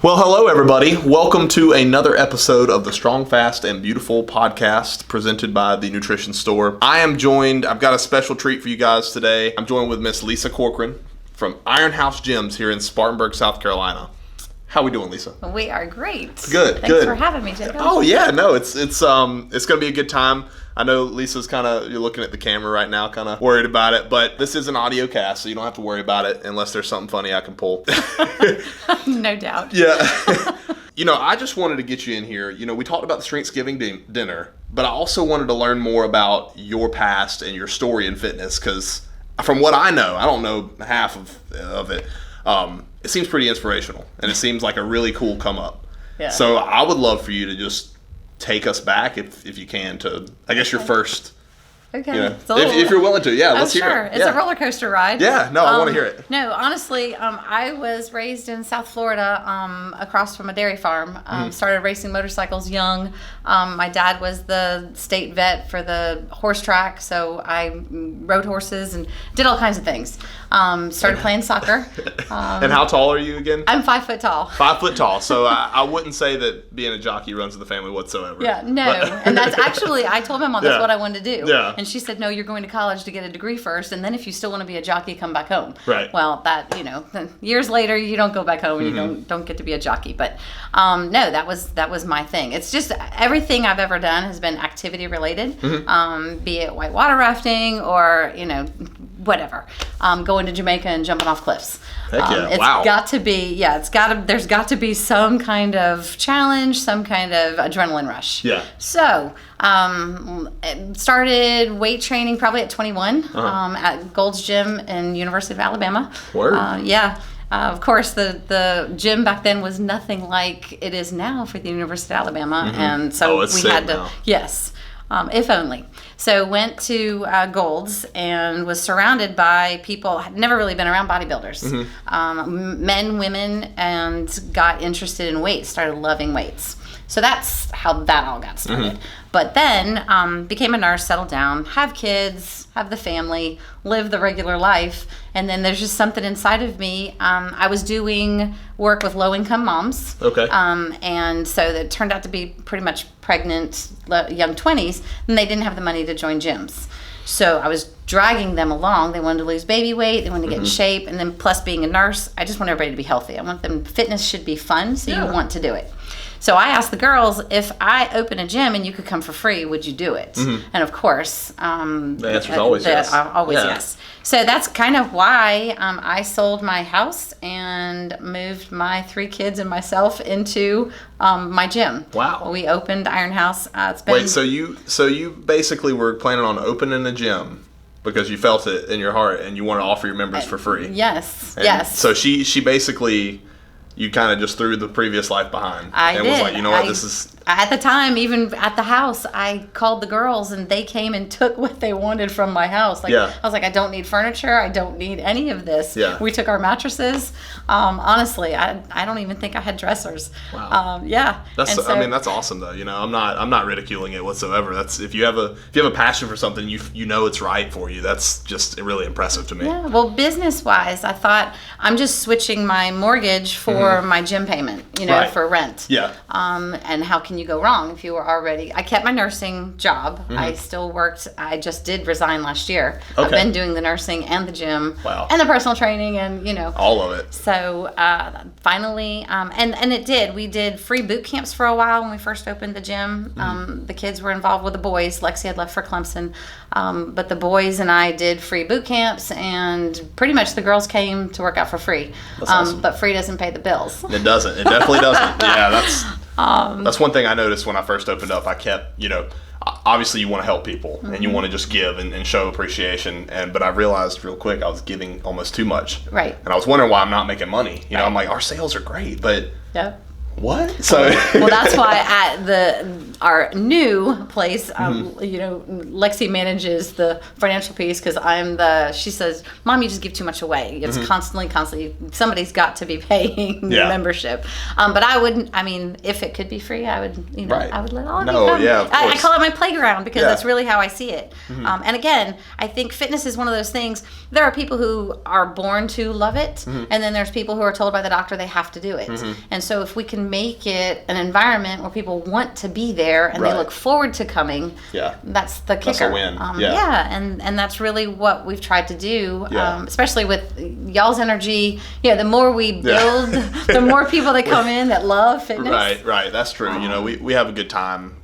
Well, hello everybody. Welcome to another episode of the Strong, Fast, and Beautiful podcast presented by the Nutrition Store. I've got a special treat for you guys today. I'm joined with Miss Lisa Corkren from Iron House Gyms here in Spartanburg, South Carolina. How we doing, Lisa? We are great. Good. Thanks for having me, Jacob. Oh yeah, no, it's gonna be a good time. I know Lisa's you're looking at the camera right now, kind of worried about it, but this is an audio cast, so you don't have to worry about it unless there's something funny I can pull. No doubt. Yeah. I just wanted to get you in here. We talked about the STRENGTHSGIVIng dinner, but I also wanted to learn more about your past and your story in fitness, because from what I know, I don't know half of it. It seems pretty inspirational, and it seems like a really cool come up. Yeah. So I would love for you to just take us back, if you can, to, I guess, your first. Okay. If you're willing to, let's hear it. It's a roller coaster ride. Yeah, no, I want to hear it. No, honestly, I was raised in South Florida, across from a dairy farm. Started racing motorcycles young. My dad was the state vet for the horse track, so I rode horses and did all kinds of things. Started playing soccer. And how tall are you again? I'm 5 foot tall. 5 foot tall. So I wouldn't say that being a jockey runs in the family whatsoever. Yeah, no. And that's actually, I told my mom that's what I wanted to do. Yeah. And she said, no, you're going to college to get a degree first, and then if you still want to be a jockey, come back home. Right. Well, years later, you don't go back home and you don't get to be a jockey. But no, that was my thing. It's just everything I've ever done has been activity related, be it whitewater rafting or, whatever. Going to Jamaica and jumping off cliffs. Heck yeah. It's got to be, there's got to be some kind of challenge, some kind of adrenaline rush. Yeah. So, started weight training probably at 21 at Gold's Gym in University of Alabama. Word. Of course, the gym back then was nothing like it is now for the University of Alabama, and so we had to. Now. Yes. If only. So went to Gold's and was surrounded by people. Had never really been around bodybuilders, men, women, and got interested in weights. Started loving weights. So that's how that all got started. But then became a nurse, settled down, have kids, have the family, live the regular life. And then there's just something inside of me. I was doing work with low-income moms. Okay. And so that turned out to be pretty much pregnant, young 20s, and they didn't have the money to join gyms. So I was dragging them along. They wanted to lose baby weight. They wanted to get in shape. And then plus being a nurse, I just want everybody to be healthy. I want them, fitness should be fun, so you want to do it. So I asked the girls, if I open a gym and you could come for free, would you do it? And of course, the answer is always yes. Always yes. So that's kind of why I sold my house and moved my 3 kids and myself into my gym. Wow. We opened Iron House. It's been. Wait, so you basically were planning on opening a gym because you felt it in your heart and you want to offer your members for free? Yes. And yes. So she basically. You kind of just threw the previous life behind. I did. Was like, you know what, this is... At the time, even at the house, I called the girls and they came and took what they wanted from my house. I was like, I don't need furniture. I don't need any of this. Yeah. We took our mattresses. Honestly, I don't even think I had dressers. Wow. That's awesome though. I'm not ridiculing it whatsoever. That's if you have a passion for something, you know it's right for you. That's just really impressive to me. Yeah. Well, business wise, I thought I'm just switching my mortgage for my gym payment. For rent. Yeah. And how can you go wrong if you were already... I kept my nursing job. I still worked. I just did resign last year. Okay. I've been doing the nursing and the gym. Wow. And the personal training and, all of it. So finally, and it did. We did free boot camps for a while when we first opened the gym. The kids were involved with the boys. Lexi had left for Clemson. But the boys and I did free boot camps, and pretty much the girls came to work out for free. That's awesome. But free doesn't pay the bills. It doesn't. It definitely doesn't. Yeah, that's one thing I noticed when I first opened up. I kept, obviously you want to help people and you want to just give and show appreciation. But I realized real quick I was giving almost too much. Right. And I was wondering why I'm not making money. I'm like, our sales are great, but What? So well, that's why at our new place, you know, Lexi manages the financial piece because she says, Mom, you just give too much away. It's constantly, somebody's got to be paying the membership. But I mean, if it could be free, I would, you know, I would let all of you come. Yeah, of course. I call it my playground because that's really how I see it. And again, I think fitness is one of those things. There are people who are born to love it, and then there's people who are told by the doctor they have to do it. And so if we can make it an environment where people want to be there and they look forward to coming, that's the kicker. That's a win. And that's really what we've tried to do, especially with y'all's energy. Yeah, the more we build, the more people that come in that love fitness. Right. That's true. You know, we have a good time.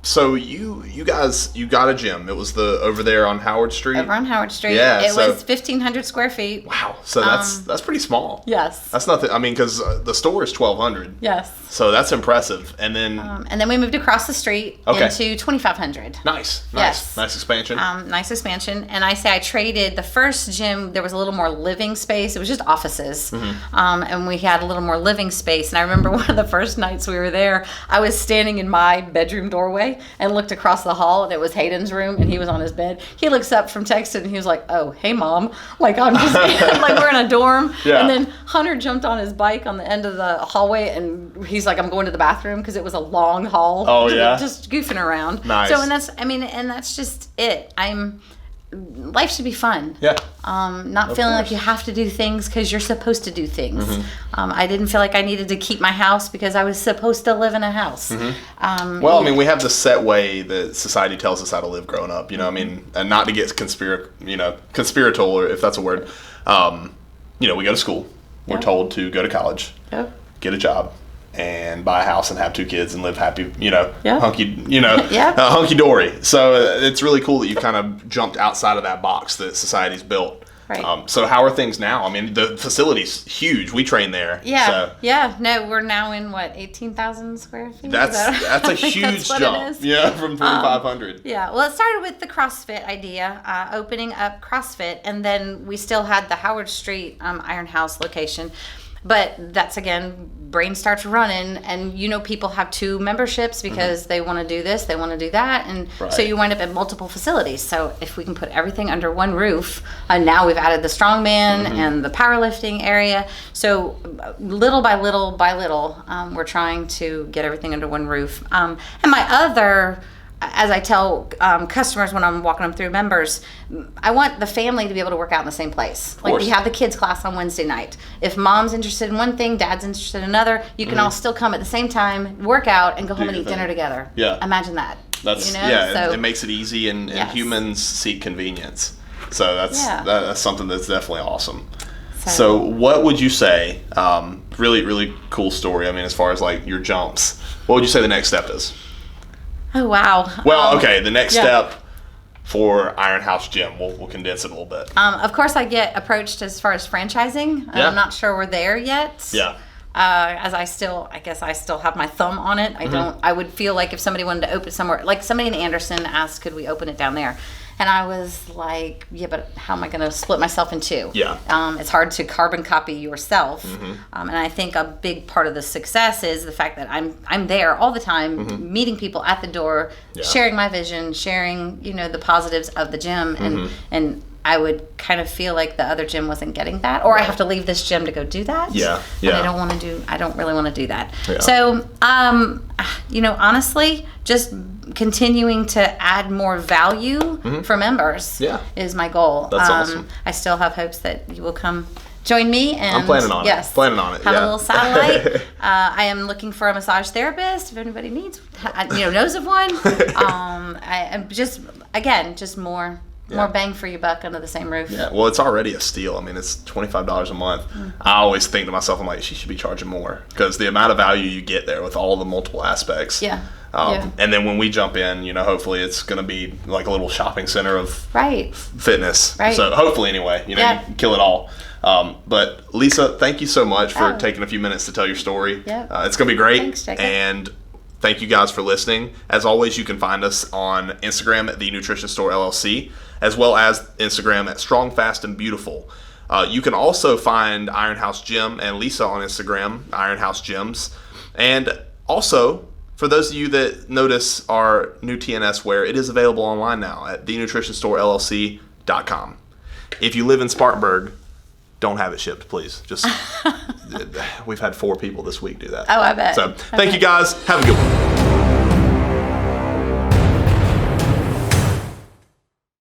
So you guys, you got a gym. It was over there on Howard Street. Over on Howard Street. Yeah, it was 1,500 square feet. Wow. So that's pretty small. Yes. That's nothing. I mean, because the store is 1,200. Yes. So that's impressive. And then we moved across the street into 2,500. Nice. Yes. Nice expansion. Nice expansion. And I traded the first gym. There was a little more living space. It was just offices. And we had a little more living space. And I remember one of the first nights we were there, I was standing in my bedroom doorway and looked across the hall, and it was Hayden's room, and he was on his bed. He looks up from texting, and he was like, "Oh, hey, Mom." Like, I'm just, like, we're in a dorm. Yeah. And then Hunter jumped on his bike on the end of the hallway, and he's like, "I'm going to the bathroom," because it was a long hall. Oh, yeah? Just goofing around. Nice. So, and that's just it. Life should be fun. Yeah. Not feeling like you have to do things because you're supposed to do things. I didn't feel like I needed to keep my house because I was supposed to live in a house. Well, I mean, we have the set way that society tells us how to live growing up. You know, I mean, and not to get conspiratorial, if that's a word. You know, we go to school. We're told to go to college, get a job, and buy a house and have 2 kids and live happy, hunky dory. So it's really cool that you kind of jumped outside of that box that society's built. Right. So how are things now? I mean, the facility's huge. We train there. Yeah. No, we're now in 18,000 square feet. That's a huge jump. Yeah, from 2,500. Well, it started with the CrossFit idea, opening up CrossFit, and then we still had the Howard Street Iron House location. But that's, again, brain starts running, and people have 2 memberships because they want to do this, they want to do that, and so you wind up at multiple facilities. So if we can put everything under one roof, now we've added the strongman and the powerlifting area. So little by little, we're trying to get everything under one roof. And my other, as I tell customers when I'm walking them through members, I want the family to be able to work out in the same place. Like, we have the kids class on Wednesday night. If mom's interested in one thing, dad's interested in another, you can all still come at the same time, work out, and go home and eat dinner together. Yeah. Imagine that. That's so, it makes it easy, and humans seek convenience. So that's something that's definitely awesome. So what would you say, really, really cool story, I mean, as far as like your jumps, what would you say the next step is? Oh, wow. Well, okay, the next step for Iron House Gym, we'll condense it a little bit. Of course, I get approached as far as franchising. I'm not sure we're there yet. Yeah. As I guess I still have my thumb on it. I would feel like if somebody wanted to open somewhere, like somebody in Anderson asked, could we open it down there? And I was like, yeah, but how am I going to split myself in 2? Yeah. It's hard to carbon copy yourself. And I think a big part of the success is the fact that I'm there all the time, meeting people at the door, sharing my vision, sharing, the positives of the gym. And I would kind of feel like the other gym wasn't getting that, or I have to leave this gym to go do that. Yeah. And I don't really want to do that. Yeah. So, honestly, just continuing to add more value for members is my goal. That's awesome. I still have hopes that you will come join me. And I'm planning on it. Planning on it. Have a little satellite. I am looking for a massage therapist if anybody needs, knows of one. I'm just more. More bang for your buck under the same roof. Yeah, well, it's already a steal. I mean, it's $25 a month. I always think to myself, I'm like, she should be charging more, because the amount of value you get there with all the multiple aspects. Yeah. And then when we jump in, hopefully it's going to be like a little shopping center of fitness. Right. So hopefully, anyway, you can kill it all. But Lisa, thank you so much for taking a few minutes to tell your story. Yeah. It's going to be great. Thanks, Jacob. And thank you guys for listening. As always, you can find us on Instagram at The Nutrition Store LLC, as well as Instagram at Strong, Fast, and Beautiful. You can also find Iron House Gym and Lisa on Instagram, Iron House Gyms. And also, for those of you that notice our new TNS wear, it is available online now at thenutritionstorellc.com. If you live in Spartanburg, don't have it shipped, please. Just we've had 4 people this week do that. Oh, I bet. So thank you guys. Have a good one.